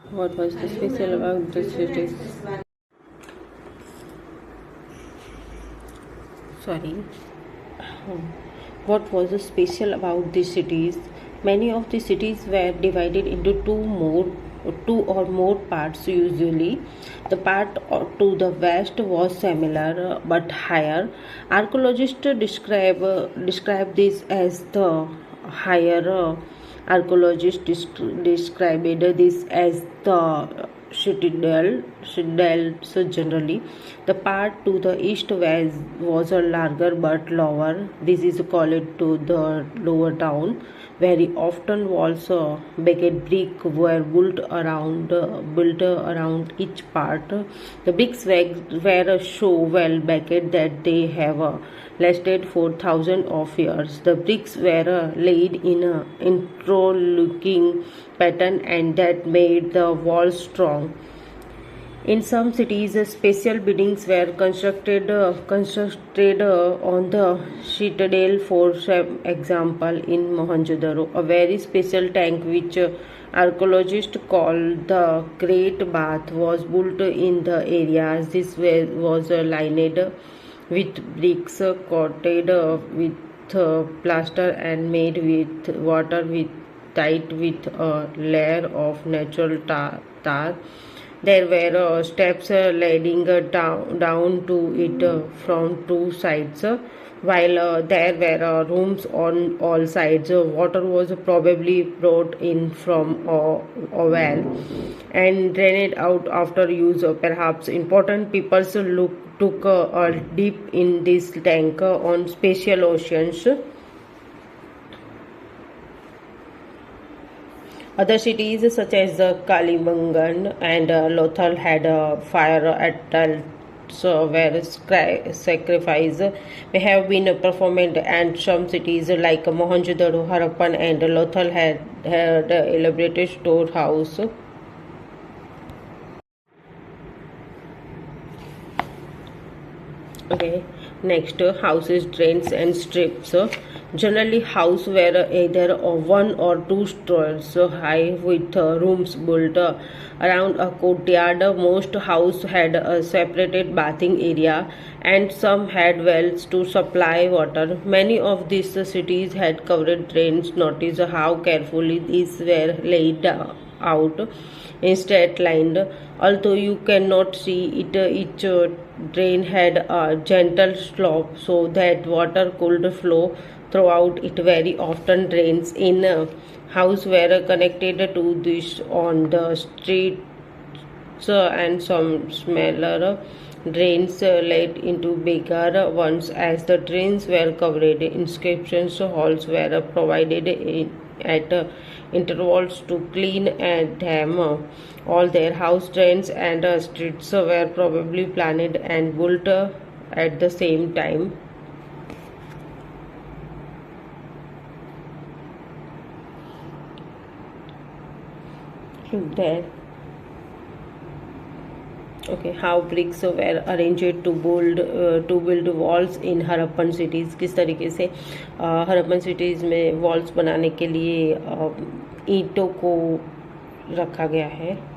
What was the special about the cities? Sorry. What was special about these cities? Many of the cities were divided into two or more parts usually. The part to the west was similar but higher. Archaeologists describe this as the higher. Archaeologists described this as the citadel. So generally, the part to the east was a larger but lower. This is called to the lower town. Very often, walls baked brick were built around each part. The bricks were so well baked that they have lasted for thousands of years. The bricks were laid in an interlocking pattern, and that made the walls strong. In some cities, special buildings were constructed on the citadel. For example, in Mohenjo-daro, a very special tank which archaeologists call the Great Bath was built in the area. This was lined with bricks, coated with plaster, and made with water with tight with a layer of natural tar. There were steps leading down to it from two sides. While there were rooms on all sides, water was probably brought in from a well and drained out after use. Perhaps important people took a dip in this tank on special oceans. Other cities such as Kalimangan and Lothal had fire attacks where sacrifice may have been performed, and some cities like Mohenjo-daro, Harappan, and Lothal had elaborate storehouse. Okay, next houses, drains, and strips. Generally, houses were either one or two stories high with rooms built around a courtyard. Most houses had a separated bathing area, and some had wells to supply water. Many of these cities had covered drains. Notice how carefully these were laid out in straight line. Although you cannot see it, each drain had a gentle slope so that water could flow throughout it. Very often, drains in a house were connected to this on the streets, and some smaller drains led into bigger ones. As the drains were covered, inscriptions halls were provided at intervals to clean them. All their house drains and streets were probably planned and built at the same time. Look there. Okay, how bricks were arranged to build walls in Harappan cities. किस तरीके से Harappan cities में walls बनाने के लिए ईंटों को रखा गया है.